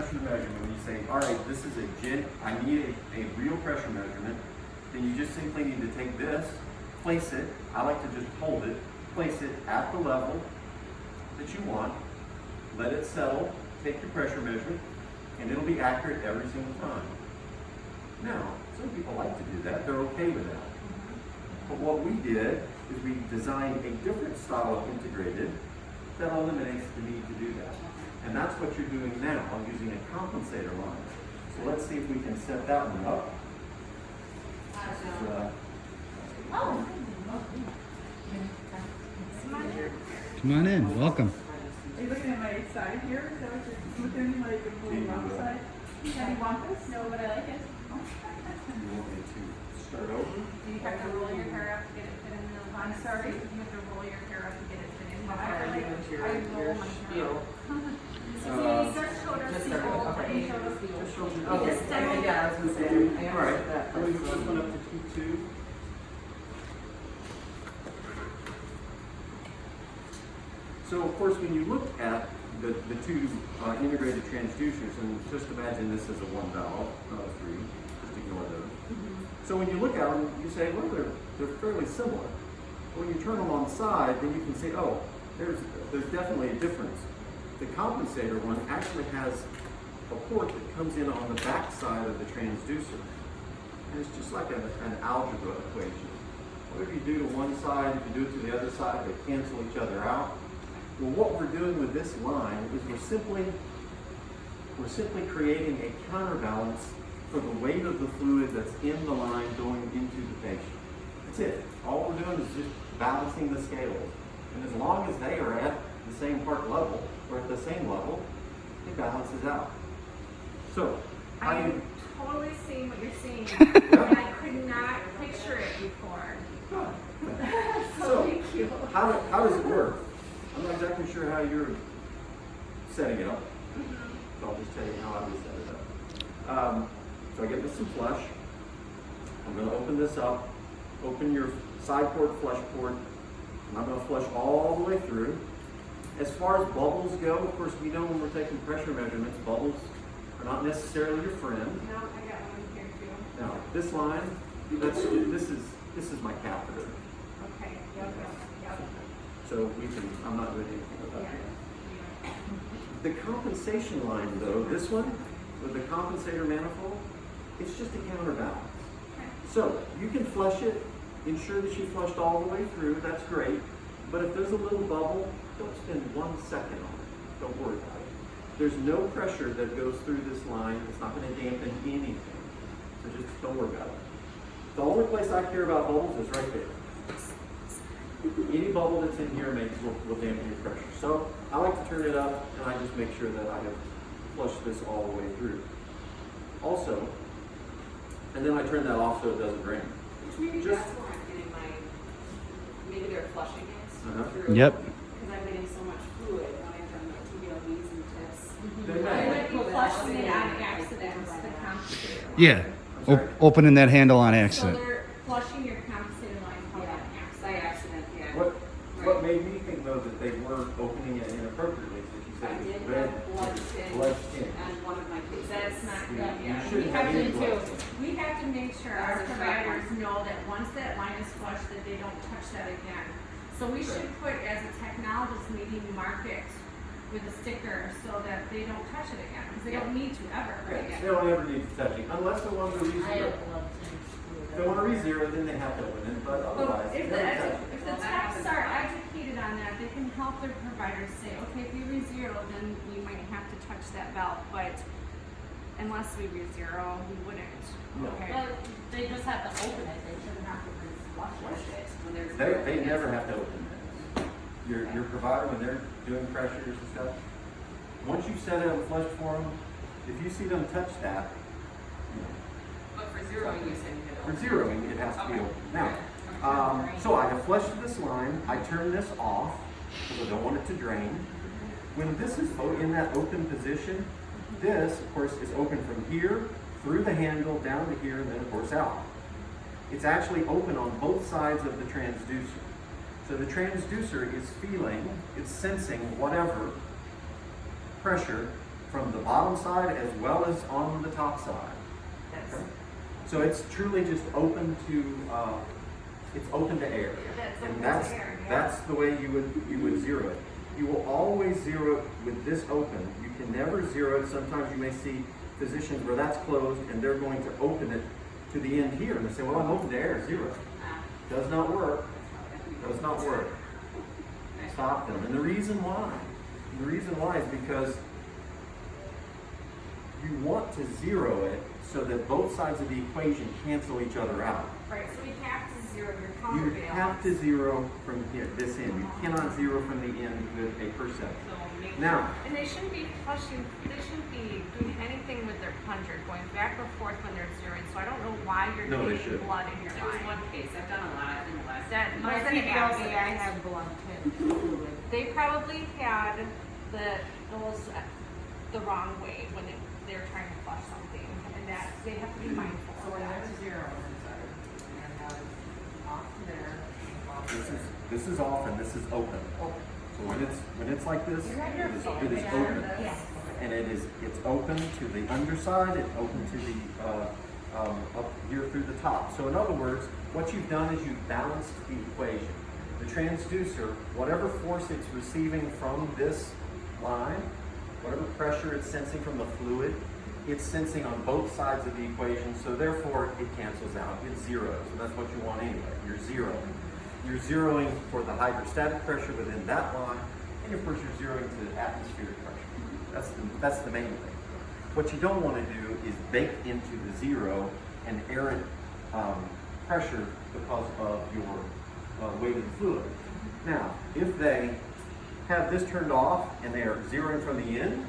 pressure measurement, when you say, all right, this is I need a real pressure measurement, then you just simply need to take this, place it, I like to just hold it, place it at the level that you want, let it settle, take your pressure measurement, and it'll be accurate every single time. Now, some people like to do that, they're okay with that. But what we did is we designed a different style of integrated that eliminates the need to do that. And that's what you're doing now, using a compensator line. So let's see if we can set that one up. Come on in, welcome. Are you looking at my side here? Is that what you're looking like the full wrong side? How do you want this? No, but I like it. You want me to start over? Do you have to roll your hair up to get it fit in the line? I'm sorry? You have to roll your hair up to get it fit in the I line. roll my hair up. So he just showed us the old way. He just did it. Yeah, I was gonna say. All right, let me move this one up to T2. So of course, when you look at the two integrated transducers, and just imagine this as a one valve, not a three, just ignore those. So when you look at them, you say, well, they're fairly similar. But when you turn them on the side, then you can say, oh, there's definitely a difference. The compensator one actually has a port that comes in on the back side of the transducer. And it's just like an algebra equation. Whatever you do to one side, if you do it to the other side, they cancel each other out. Well, what we're doing with this line is we're simply creating a counterbalance for the weight of the fluid that's in the line going into the patient. That's it. All we're doing is just balancing the scales. And as long as they are at the same part level, or at the same level, it balances out. So, I am totally seeing what you're seeing, and I could not picture it before. So, Thank you. how does it work? I'm not exactly sure how you're setting it up. So I'll just tell you how I would set it up. So I get this some flush. I'm going to open this up. Open your side port, flush port. And I'm going to flush all the way through. As far as bubbles go, of course, we know when we're taking pressure measurements, bubbles are not necessarily your friend. No, I got one here too. Now, this line, this is my catheter. Okay, yep. So I'm not doing anything about that. The compensation line though, this one, with the compensator manifold, it's just a counterbalance. So you can flush it, ensure that you flushed all the way through, that's great. But if there's a little bubble, don't spend 1 second on it. Don't worry about it. There's no pressure that goes through this line. It's not going to dampen anything. So just don't worry about it. The only place I care about bubbles is right there. Any bubble that's in here will dampen your pressure. So I like to turn it up, and I just make sure that I have flushed this all the way through. Also, and then I turn that off so it doesn't drain. Which maybe Just- that's where I'm getting maybe they're flushing it through. Yep. Because I'm getting so much fluid when I've done the TBLBs and tips. They I may. might be flushing it on accident, the compensator line. Yeah, I'm sorry. opening that handle on So accident. they're flushing your compensator line on Yeah, by accident. accident, yeah. What made me think though that they weren't opening it inappropriately is that you I said did it was red have blood stain blood stain. on one of my cases. That's not You- good, you yeah. shouldn't We have have any to blood. we have to make sure our That's a providers know that once that line is flushed, that they don't touch that again. So we should put, as a technologist meeting, mark it with a sticker so that they don't touch it again, because they don't need to ever, right? They don't ever need to touch it unless they want to re-zero. If they want to re-zero, then they have to open it, but But otherwise, if never touch it. if the techs are educated on that, they can help their providers say, okay, if you re-zero, then we might have to touch that valve, but unless we re-zero, we wouldn't, No. okay? Well, they just have to open it, they shouldn't have to flush it. When there's They never have to open it. Your provider, when they're doing pressures and stuff, once you set it up flushed for them, if you see them touch that, you know, But for zeroing, you said you could for open. zeroing, it has to be Okay. open. Now, so I have flushed this line, I turn this off, because I don't want it to drain. When this is in that open position, this, of course, is open from here, through the handle, down to here, and then of course out. It's actually open on both sides of the transducer. So the transducer is feeling, it's sensing whatever pressure from the bottom side as well as on the top side. Okay? So it's truly just open to, it's open to air. That's And open that's, to air, yeah. that's the way you would zero it. You will always zero it with this open. You can never zero it. Sometimes you may see physicians where that's closed and they're going to open it to the end here. And they say, well, I'm open to air, zero. Does not work. Does not work. Stop them. And the reason why is because you want to zero it so that both sides of the equation cancel each other out. Right, so we have to zero your You counterbalance. have to zero from here, this end. You cannot zero from the end with a percent. Now, And they shouldn't be flushing, they shouldn't be doing anything with their plunger, going back or forth when they're zeroing, so I don't know why you're No, they getting should. blood in your There was line. one case, I've done a lot in the last. That My doesn't PBLB, happen. I have blood too. They probably had those the wrong way when they're trying to flush something, and that, they have to be mindful So of when that. that's zero, and now it's off there, off there. this is off and this is open. Open. So when it's like this, it is open. And it's open to the underside, it's open to the, up here through the top. So in other words, what you've done is you've balanced the equation. The transducer, whatever force it's receiving from this line, whatever pressure it's sensing from the fluid, it's sensing on both sides of the equation, so therefore it cancels out, it zeros, and that's what you want anyway, you're zeroing. You're zeroing for the hydrostatic pressure within that line, and of course you're zeroing to the atmospheric pressure. That's the main thing. What you don't want to do is bake into the zero an errant pressure because of your weight of the fluid. Now, if they have this turned off and they are zeroing from the end,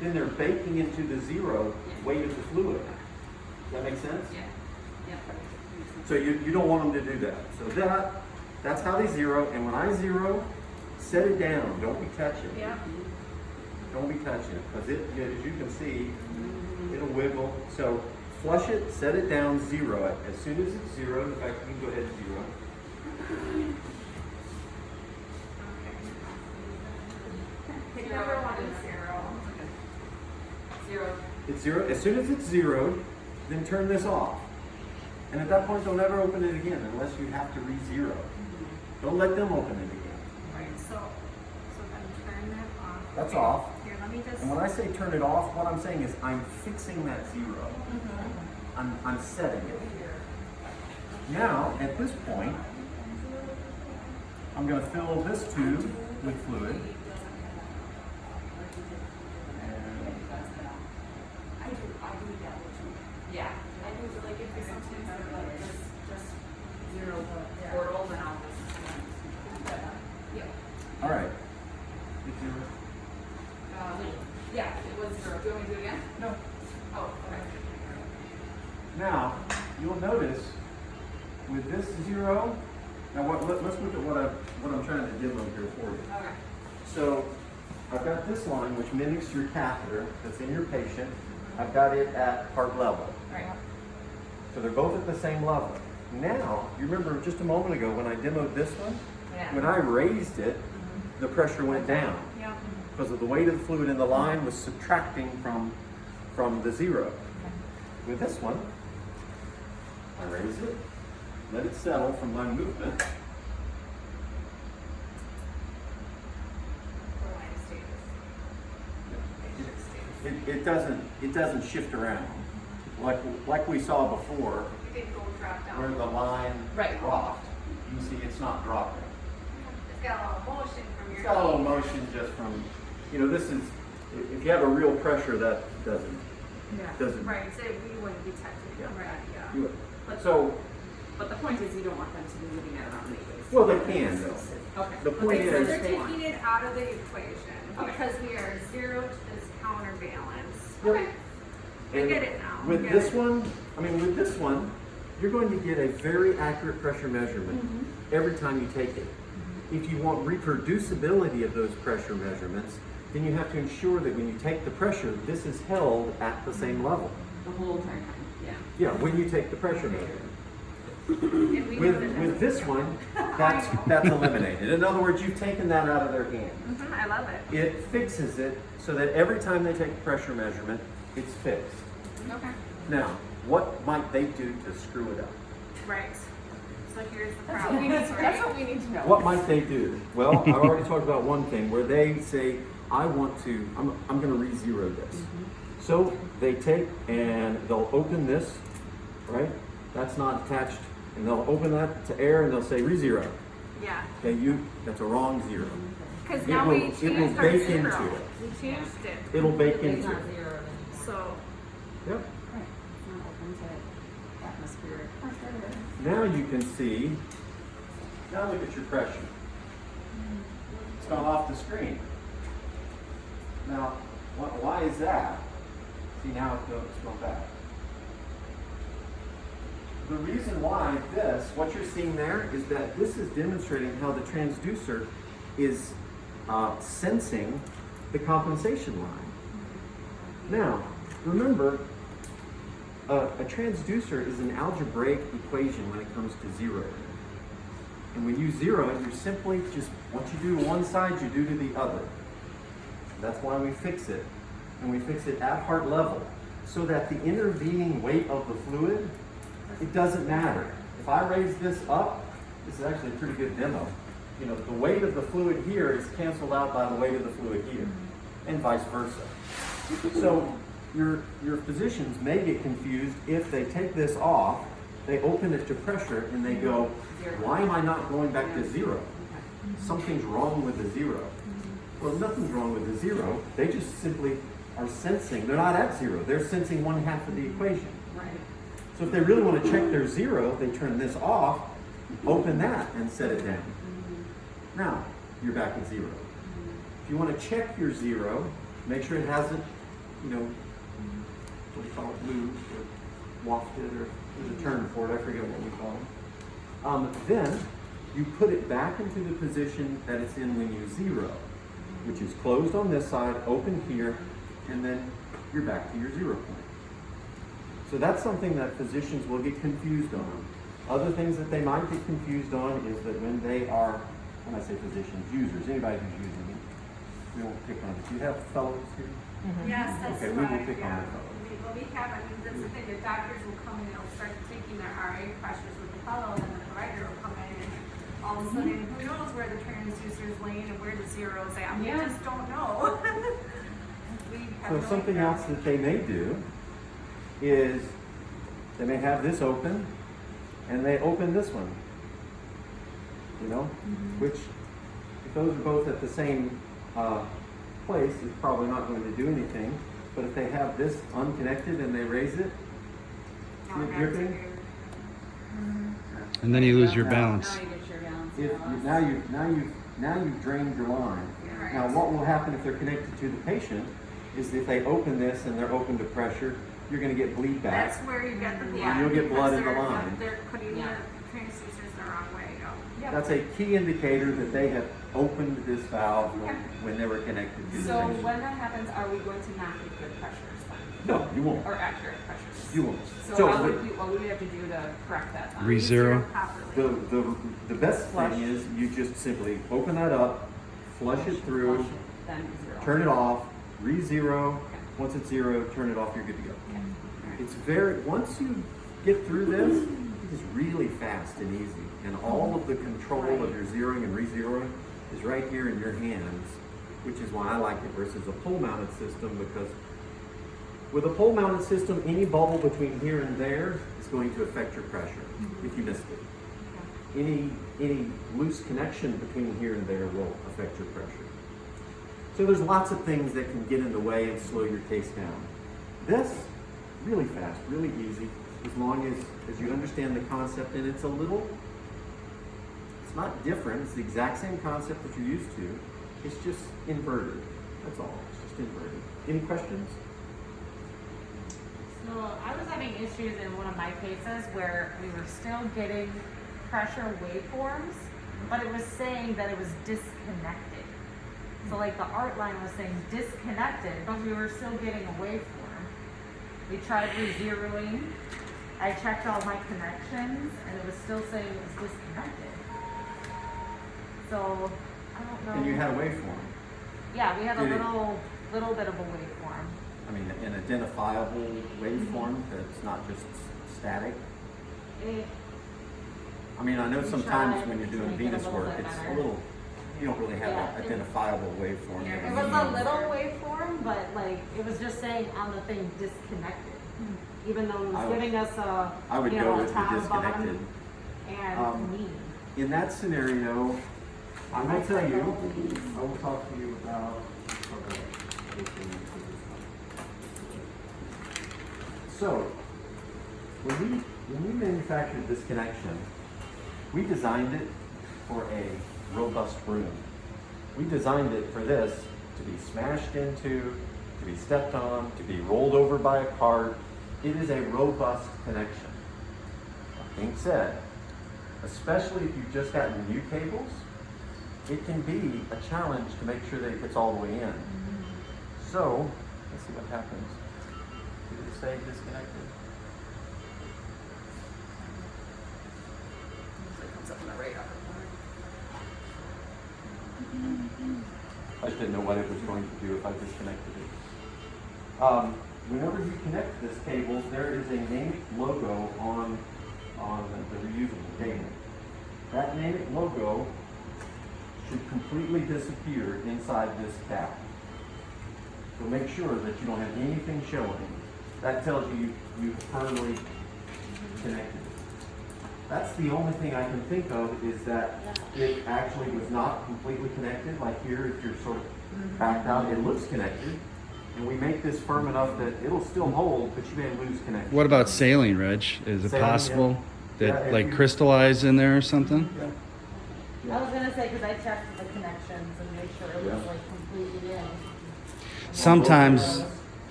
then they're baking into the zero weight of the fluid. Does that make sense? Yeah, yeah. So you don't want them to do that. So that's how they zero. And when I zero, set it down. Don't be touching. Yep. Don't be touching it because as you can see, it'll wiggle. So flush it, set it down, zero it. As soon as it's zero, in fact, you can go ahead and zero. Pick number one and zero. Zero. It's zero. As soon as it's zeroed, then turn this off. And at that point, don't ever open it again unless you have to re-zero. Don't let them open it again. Right, so then turn that off. That's Okay, off. Here, let me just. And when I say turn it off, what I'm saying is I'm fixing that zero. I'm setting it. Now, at this point, I'm going to fill this tube with fluid. I do that too. Yeah, I do, like, if there's something that, like, just zero the portal, then I'll just. Yeah. All right. It's zero. Yeah, it was zero. Do you want me to do it again? No. Oh, okay. Now, you'll notice with this zero, now let's look at what I'm trying to demo here for you. Okay. So I've got this line which mimics your catheter that's in your patient. I've got it at heart level. Right. So they're both at the same level. Now, you remember just a moment ago when I demoed this one? Yeah. When I raised it, the pressure went down Yep. because of the weight of the fluid in the line was subtracting from the zero. With this one, I raise it, let it settle from my movement. It doesn't shift around like we saw before You didn't go drop down. where the line Right. dropped. You can see it's not dropping. It's got a little motion from your. It's got a little motion just from, this is, if you have a real pressure that doesn't. Right, so we wouldn't be touching it, Yeah. right, yeah. do it. So, But the point is, you don't want them to be moving that around anyways. well, they can though. Okay. The point Okay, so is, they're taking it out of the equation Okay. because we are zero to this counterbalance. Yep. We And get it now. With We get this it. one, you're going to get a very accurate pressure measurement every time you take it. If you want reproducibility of those pressure measurements, then you have to ensure that when you take the pressure, this is held at the same level. The whole entire time, yeah. Yeah, when you take the pressure measurement. And we have to- With this one, that's eliminated. In other words, you've taken that out of their hands. Mhm, I love it. It fixes it so that every time they take a pressure measurement, it's fixed. Okay. Now, what might they do to screw it up? Right. So here's the That's what problem, we need to, that's right? what we need to know. What might they do? Well, I've already talked about one thing where they say, I'm going to re-zero this. So they take and they'll open this, right? That's not attached, and they'll open that to air and they'll say re-zero. Yeah. Okay, that's a wrong zero. Because It now will- we it will changed our bake zero. into it. We changed it. It'll bake It's into not it. zero anymore. So, Yep. Right, it's not open to atmospheric. Now you can see, now look at your pressure. It's gone off the screen. Now, why is that? See, now it's going back. The reason why what you're seeing there is that this is demonstrating how the transducer is sensing the compensation line. Now, remember, a transducer is an algebraic equation when it comes to zero. And when you zero it, you're simply just, what you do to one side, you do to the other. That's why we fix it. And we fix it at heart level, so that the intervening weight of the fluid, it doesn't matter. If I raise this up, this is actually a pretty good demo. You know, the weight of the fluid here is canceled out by the weight of the fluid here, and vice versa. So your physicians may get confused if they take this off, they open it to pressure, and they go, why am I not going back to zero? Something's wrong with the zero. Well, nothing's wrong with the zero. They just simply are sensing. They're not at zero. They're sensing one half of the equation. Right. So if they really want to check their zero, they turn this off, open that, and set it down. Now, you're back at zero. If you want to check your zero, make sure it hasn't, what do you call it, moved or wafted, or there's a term for it, I forget what we call it. Then you put it back into the position that it's in when you zero, which is closed on this side, open here, and then you're back to your 0 point. So that's something that physicians will get confused on. Other things that they might get confused on is that when they are, when I say physicians, users, anybody who's using it, we won't pick on it. Do you have fellows here? yes, that's Okay, why, we will pick on yeah. the fellows. We have, that's the thing, the doctors will come in and they'll start taking their RA pressures with the fellow, and then the provider will come in and all of a sudden, who knows where the transducer is laying and where the zero is at. We Yeah. just don't know. We have So no something idea. else that they may do is they may have this open and they open this one. Which, if those are both at the same place, is probably not going to do anything. But if they have this unconnected and they raise it, Now see it back to dripping? your- And then you lose your Now- balance. Now you get your balance. Now you've drained your line. Right. Now what will happen if they're connected to the patient is if they open this and they're open to pressure, you're going to get bleed back. That's where you get the, And you'll get blood in the because line. They're putting Yeah. the transducers the wrong way, That's a key indicator that they have opened this valve when they were connected to the So patient. when that happens, are we going to not get good pressures then? No, you won't. Or accurate pressures? You won't. So what would we have to do to correct that then? Re-zero. properly. The best Flush. thing is you just simply open that up, flush it through, Flush it, then zero. turn it off, re-zero. Once it's zero, turn it off, you're good to go. Okay. Once you get through this, it's really fast and easy. And all of the control of your zeroing and re-zeroing is right here in your hands, which is why I like it versus a pole-mounted system, because with a pole-mounted system, any bubble between here and there is going to affect your pressure if you missed it. Any loose connection between here and there will affect your pressure. So there's lots of things that can get in the way and slow your case down. This, really fast, really easy, as long as you understand the concept, and it's not different, it's the exact same concept that you're used to, it's just inverted, that's all, it's just inverted. Any questions? So I was having issues in one of my cases where we were still getting pressure waveforms, but it was saying that it was disconnected. So like the art line was saying disconnected, but we were still getting a waveform. We tried re-zeroing, I checked all my connections and it was still saying it was disconnected. So, I don't know. And you had a waveform. Yeah, we had a Did it- little bit of a waveform. I mean, an identifiable waveform that's not just static. It, I mean, I know We sometimes tried when you're to doing make it a Venus little work, bit it's a better. little, you don't really have Yeah, an it- identifiable waveform. You it have was a medium. little waveform, but like, it was just saying on the thing disconnected. Even though it I was would- giving us a, I would you go know, a with the top, disconnected. bottom, and Um, mean. In that scenario, I will tell you, I will talk to you about. So, when we manufactured this connection, we designed it for a robust room. We designed it for this to be smashed into, to be stepped on, to be rolled over by a cart. It is a robust connection. That being said, especially if you've just gotten new cables, it can be a challenge to make sure that it gets all the way in. So, let's see what happens. Did it say disconnected? Usually comes up on the radar. I just didn't know what it was going to do if I disconnected it. Whenever you connect this cable, there is a Namic logo on the reusable cable. That Namic logo should completely disappear inside this cap. So make sure that you don't have anything showing. That tells you you've firmly connected it. That's the only thing I can think of is that it actually was not completely connected. Like here, if you're sort of backed out, it looks connected. And we make this firm enough that it'll still hold, but you may lose connection. What about saline, Reg? Is it Saline, possible yeah. that Yeah, like if you- crystallize in there or something? Yeah. I was gonna say, cause I checked the connections and made sure it was Yeah. like completely in.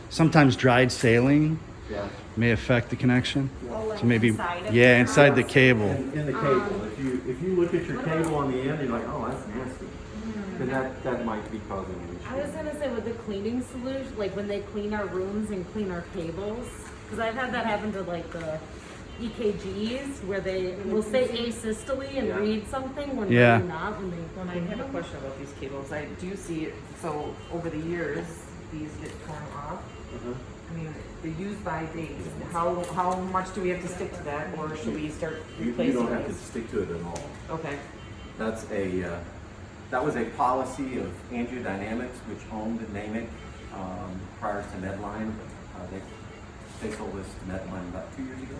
Sometimes dried saline Yeah. may affect the connection. Oh, like So maybe, inside of yeah, it? inside the cable. In the cable, if you look at your cable on the end, you're like, oh, that's nasty. Then that might be causing an I was issue. gonna say with the cleaning solution, like when they clean our rooms and clean our cables, because I've had that happen to like the EKGs where they will say asystole and Yeah. read something when Yeah. really not when they. When I have a question about these cables, I do see it, so over the years, these get torn off. Uh-huh. I mean, the use by date, how much do we have to stick to that, or should we start You replacing don't have to these? stick to it at all. Okay, That's that was a policy of Angiodynamics, which owned Namic prior to Medline. They sold this to Medline about 2 years ago.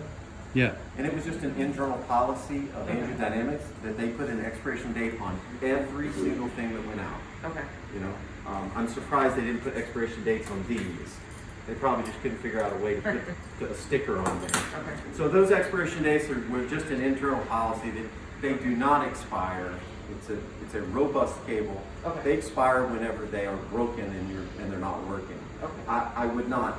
Yeah. And it was just an internal policy of Angiodynamics that they put an expiration date on every single thing that went out. okay. You know, I'm surprised they didn't put expiration dates on these. They probably just couldn't figure out a way to put a sticker on there. Okay. So those expiration dates were just an internal policy that they do not expire. It's a robust cable. Okay. They expire whenever they are broken and they're not working. Okay. I would not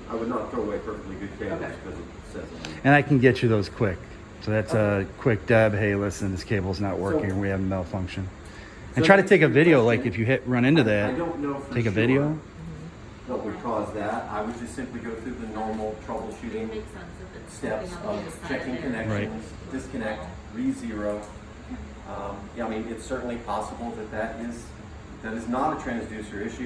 throw away perfectly good cables Okay. because it says it. And I can get you those quick. So that's a quick Deb, hey, listen, this cable's not working, So- we have a malfunction. So And try to to take a answer your video, like question, if you run into I that, don't know for take a sure video. what would cause that. I would just simply go through the normal It troubleshooting makes sense if it's steps something on the of inside checking there. connections, disconnect, re-zero. Yeah, I mean, it's certainly possible that is not a transducer issue.